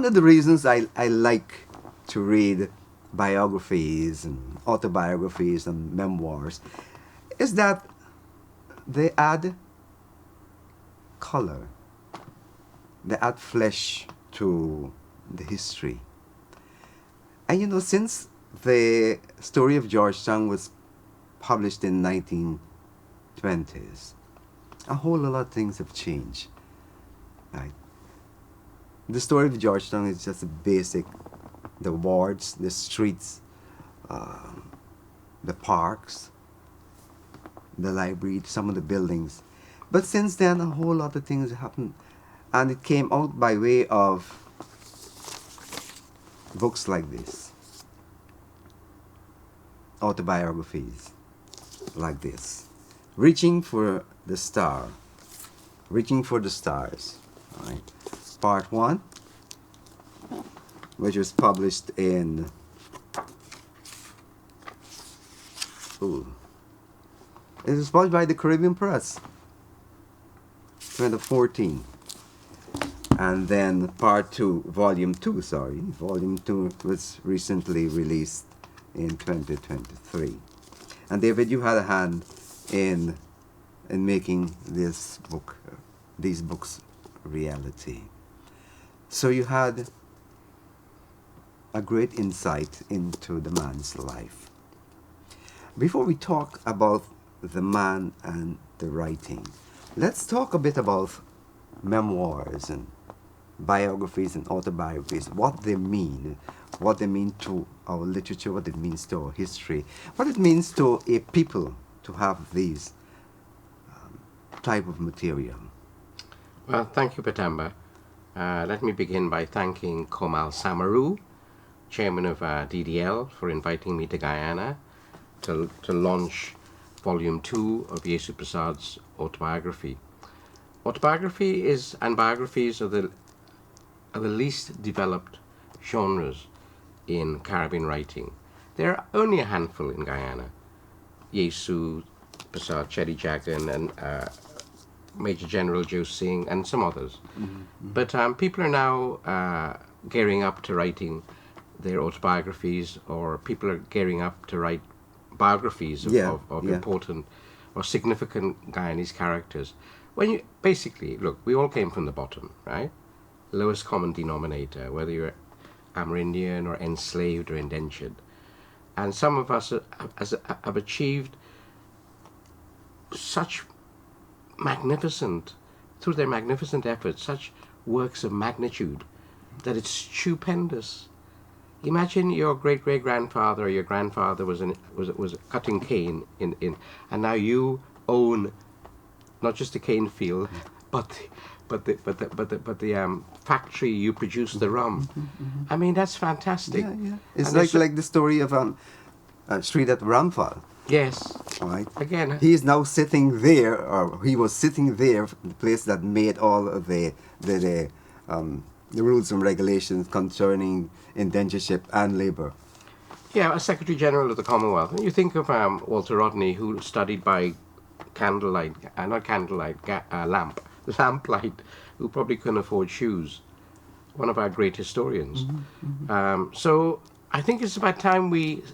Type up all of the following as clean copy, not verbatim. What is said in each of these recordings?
one of the reasons I like to read biographies and autobiographies and memoirs is that they add color, they add flesh to the history. And since the story of Georgetown was published in 1920s, a whole lot of things have changed. Right? The story of Georgetown is just basic: the wards, the streets, the parks, the library, some of the buildings. But since then, a whole lot of things happened, and it came out by way of books like this, autobiographies like this, reaching for the star, reaching for the stars. Right? Part 1, which was published in it was published by the Caribbean Press, 2014. And then Part 2, Volume 2, Volume 2 was recently released in 2023. And David, you had a hand in making these books reality. So you had a great insight into the man's life. Before we talk about the man and the writing, let's talk a bit about memoirs and biographies and autobiographies, what they mean to our literature, what it means to our history, what it means to a people to have these type of material. Well, thank you, Petamber. Let me begin by thanking Komal Samaru, chairman of DDL, for inviting me to Guyana to launch Volume 2 of Yesu Persaud's autobiography. Autobiography and biographies are the least developed genres in Caribbean writing. There are only a handful in Guyana: Yesu Persaud, Chetty Jagan, and Major General Joe Singh, and some others. But people are now gearing up to writing their autobiographies, or people are gearing up to write biographies of important or significant Guyanese characters. When you basically look, we all came from the bottom, right? Lowest common denominator, whether you're Amerindian or enslaved or indentured. And some of us have achieved such through their magnificent efforts, such works of magnitude that it's stupendous. Imagine your great-great-grandfather or your grandfather was cutting cane in, and now you own not just the cane field, but the factory you produce the rum. I mean, that's fantastic. Yeah. It's like the story of Street at Ramphal. Yes. All right. Again, he is now sitting there, or he was sitting there, the place that made all of the rules and regulations concerning indentureship and labor. Yeah, as Secretary General of the Commonwealth. And you think of Walter Rodney, who studied by lamplight, who probably couldn't afford shoes. One of our great historians. So I think it's about time we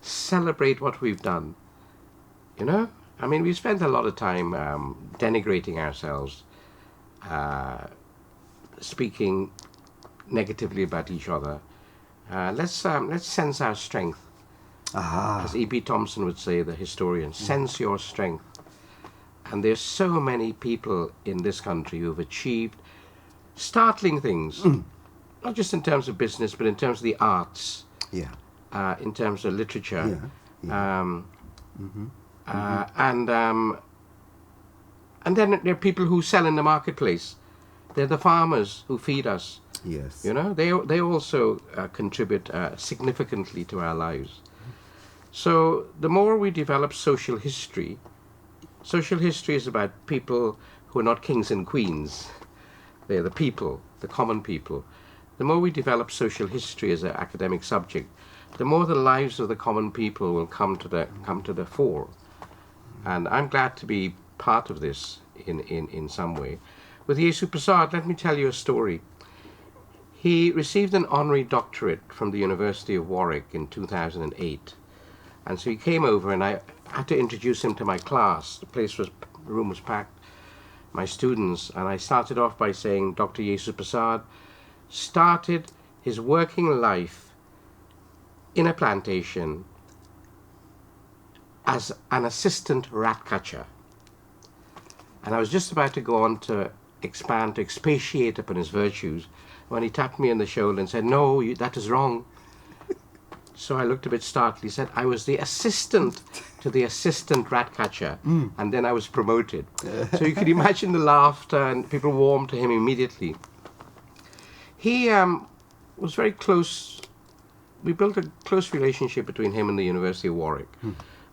celebrate what we've done. I mean, we've spent a lot of time denigrating ourselves, speaking negatively about each other. Let's sense our strength. As E.P. Thompson would say, the historian, sense your strength. And there's so many people in this country who've achieved startling things, not just in terms of business, but in terms of the arts, in terms of literature, and then there are people who sell in the marketplace. They're the farmers who feed us. Yes. They also contribute significantly to our lives. So the more we develop social history is about people who are not kings and queens. They're the people, the common people. The more we develop social history as an academic subject, the more the lives of the common people will come to the fore. And I'm glad to be part of this in some way. With Yesu Persaud, let me tell you a story. He received an honorary doctorate from the University of Warwick in 2008. And so he came over and I had to introduce him to my class. The room was packed, my students, and I started off by saying Dr. Guyanese Persaud started his working life in a plantation as an assistant rat catcher. And I was just about to go on to expand, to expatiate upon his virtues, when he tapped me on the shoulder and said, "No, that is wrong." So I looked a bit startled. He said, "I was the assistant to the assistant rat catcher, and then I was promoted." So you can imagine the laughter, and people warmed to him immediately. He was very close. We built a close relationship between him and the University of Warwick.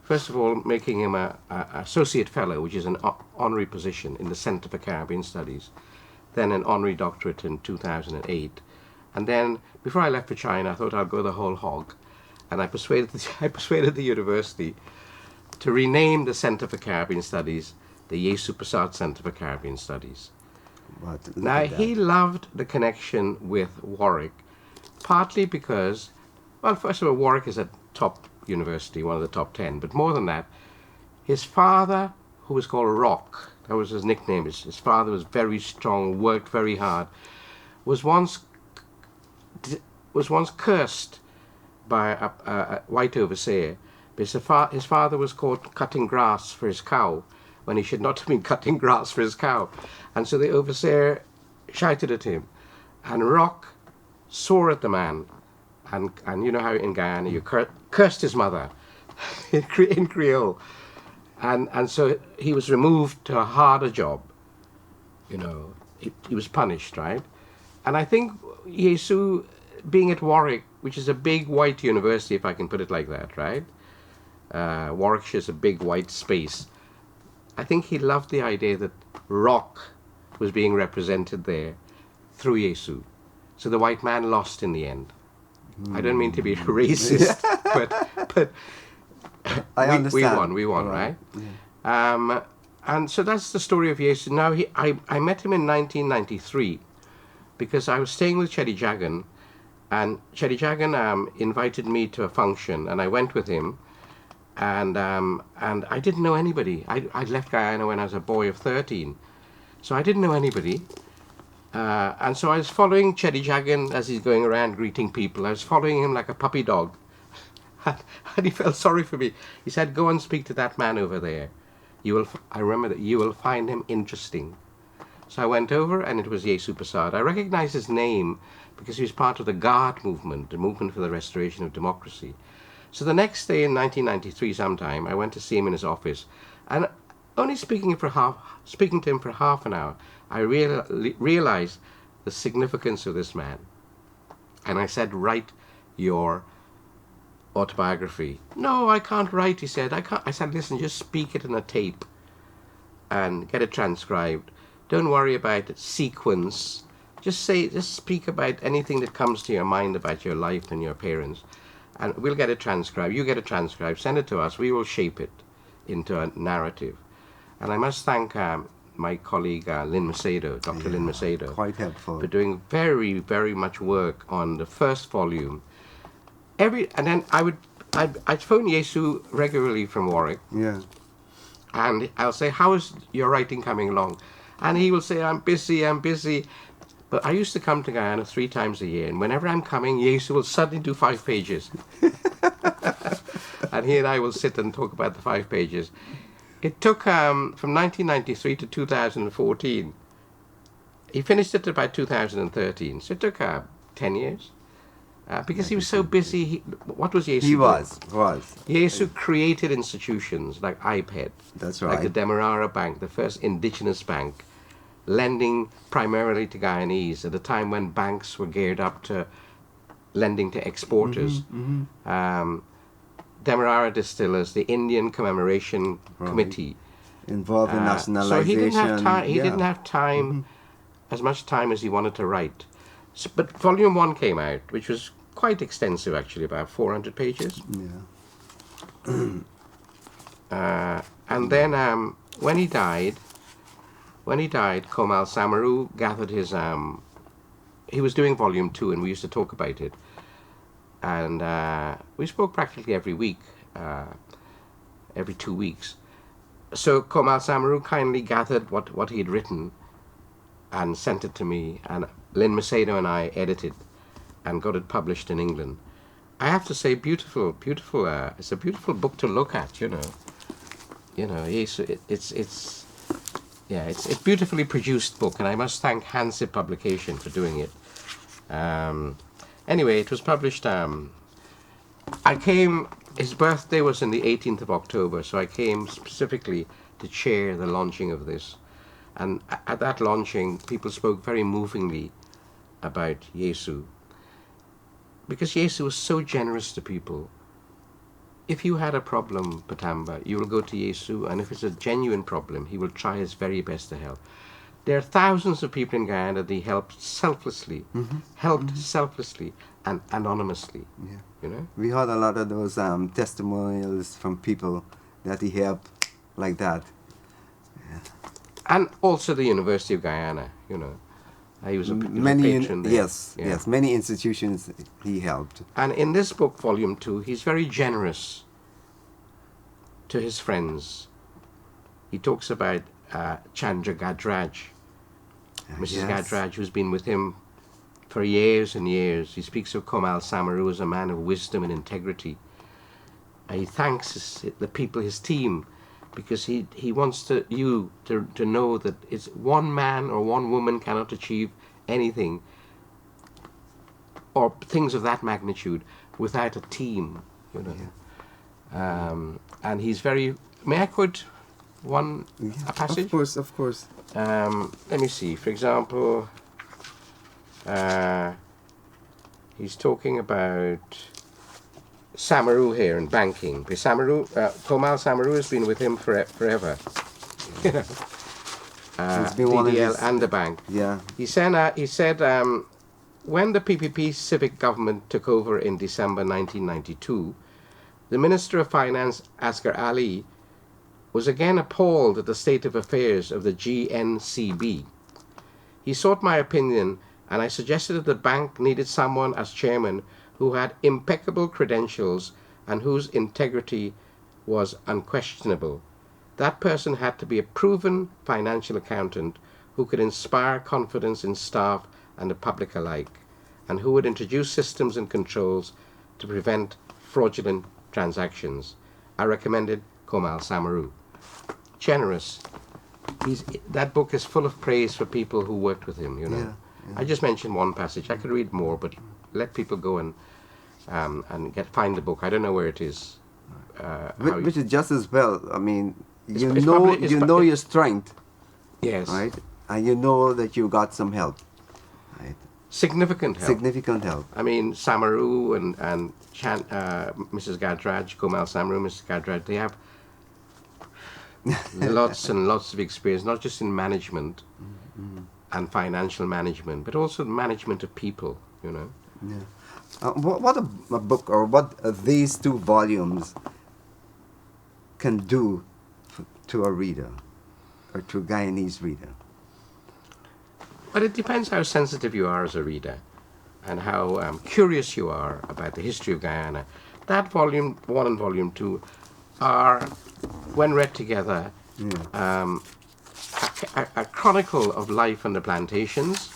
First of all, making him an associate fellow, which is an honorary position in the Centre for Caribbean Studies, then an honorary doctorate in 2008. And then, before I left for China, I thought I'd go the whole hog. And I persuaded the university to rename the Centre for Caribbean Studies the Guyanese Persaud Centre for Caribbean Studies. Now, he loved the connection with Warwick, partly because, well, first of all, Warwick is a top university, one of the top 10, but more than that, his father, who was called Rock, that was his nickname, his father was very strong, worked very hard, was once cursed by a white overseer, because his father was caught cutting grass for his cow when he should not have been cutting grass for his cow. And so the overseer shouted at him, and Rock swore at the man, and you know how in Guyana you cursed his mother in Creole. And so he was removed to a harder job. You know, he was punished, right? And I think Yesu, being at Warwick, which is a big white university, if I can put it like that, right? Warwickshire is a big white space. I think he loved the idea that Rock was being represented there through Yesu. So the white man lost in the end. I don't mean to be racist, but I understand. We won, right? Yeah. And so that's the story of Yesu. Now, I met him in 1993 because I was staying with Chedi Jagan, and Chedi Jagan invited me to a function, and I went with him, and I didn't know anybody. I left Guyana when I was a boy of 13, so I didn't know anybody. And so I was following Chedi Jagan as he's going around greeting people. I was following him like a puppy dog. And he felt sorry for me. He said, "Go and speak to that man over there. I remember that you will find him interesting." So I went over, and it was Guyanese Persaud. I recognized his name because he was part of the GUARD movement, the movement for the restoration of democracy. So the next day in 1993 sometime, I went to see him in his office, and only speaking to him for half an hour, I realized the significance of this man. And I said, "Write your autobiography." "No, I can't write," he said. I said, "Listen, just speak it in a tape and get it transcribed. Don't worry about it, sequence. Just speak about anything that comes to your mind about your life and your parents. And we'll get it transcribed. You get it transcribed, send it to us. We will shape it into a narrative." And I must thank my colleague Lynn Macedo, Dr. Lynn Macedo, quite helpful, for doing very, very much work on the first volume. And then I'd phone Yesu regularly from Warwick, and I'll say, "How is your writing coming along?" And he will say, I'm busy. But I used to come to Guyana 3 times a year, and whenever I'm coming, Yesu will suddenly do 5 pages. And he and I will sit and talk about the 5 pages. It took, from 1993 to 2014, he finished it about 2013, so it took 10 years. Because he was so busy. What was Yesu? He was. Yesu created institutions like IPED. That's right. Like the Demerara Bank, the first indigenous bank, lending primarily to Guyanese at a time when banks were geared up to lending to exporters. Demerara Distillers, the Indian Commemoration Committee. Involved in nationalization. So he didn't have time, as much time as he wanted to write. So, but Volume 1 came out, which was quite extensive actually, about 400 pages. And then when he died, Komal Samaru gathered his he was doing volume 2, and we used to talk about it. And we spoke practically every week, every 2 weeks. So Komal Samaru kindly gathered what he had written and sent it to me, and Lynn Macedo and I edited and got it published in England. I have to say, beautiful. It's a beautiful book to look at. It's beautifully produced book, and I must thank Hansip Publication for doing it. Anyway, it was published. His birthday was on the 18th of October, so I came specifically to chair the launching of this. And at that launching, people spoke very movingly about Yesu, because Yesu was so generous to people. If you had a problem, Petamber, you will go to Yesu, and if it's a genuine problem, he will try his very best to help. There are thousands of people in Guyana that he helped selflessly, selflessly and anonymously. Yeah. We heard a lot of those testimonials from people that he helped like that. Yeah. And also the University of Guyana, He was a patron there. Yes, many institutions he helped. And in this book, Volume 2, he's very generous to his friends. He talks about Chandra Gadraj, Mrs. Gadraj, who's been with him for years and years. He speaks of Komal Samaru as a man of wisdom and integrity. He thanks the people, his team, because he wants you to know that it's one man or one woman cannot achieve anything or things of that magnitude without a team, And he's very... May I quote a passage? Of course. Let me see. For example, he's talking about Samaru here in banking. Komal Samaru has been with him forever. DDL and the bank. Yeah. He said, when the PPP civic government took over in December 1992, the Minister of Finance, Asghar Ali, was again appalled at the state of affairs of the GNCB. He sought my opinion, and I suggested that the bank needed someone as chairman who had impeccable credentials and whose integrity was unquestionable. That person had to be a proven financial accountant who could inspire confidence in staff and the public alike, and who would introduce systems and controls to prevent fraudulent transactions. I recommended Komal Samaru. Generous. That book is full of praise for people who worked with him, Yeah. I just mentioned one passage. I could read more, but let people go and find the book. I don't know where it is. Which is just as well. I mean, you it's know your strength. Yes. Right? And you know that you got some help. Right? Significant help. I mean, Samaru and Mrs. Gadraj, Komal Samaru, Mrs. Gadraj, they have lots and lots of experience, not just in management and financial management, but also management of people, Yeah. What a book, or what these 2 volumes can do to a reader, or to a Guyanese reader? But it depends how sensitive you are as a reader, and how curious you are about the history of Guyana. That Volume 1 and Volume 2 are, when read together, a chronicle of life on the plantations,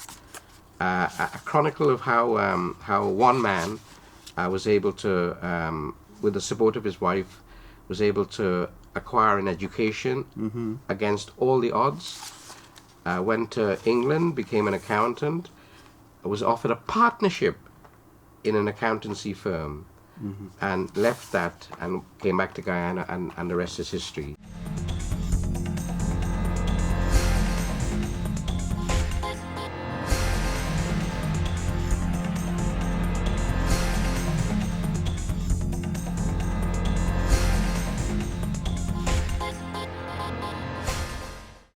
a chronicle of how one man was able to, with the support of his wife, was able to acquire an education against all the odds, went to England, became an accountant, was offered a partnership in an accountancy firm, and left that and came back to Guyana, and the rest is history.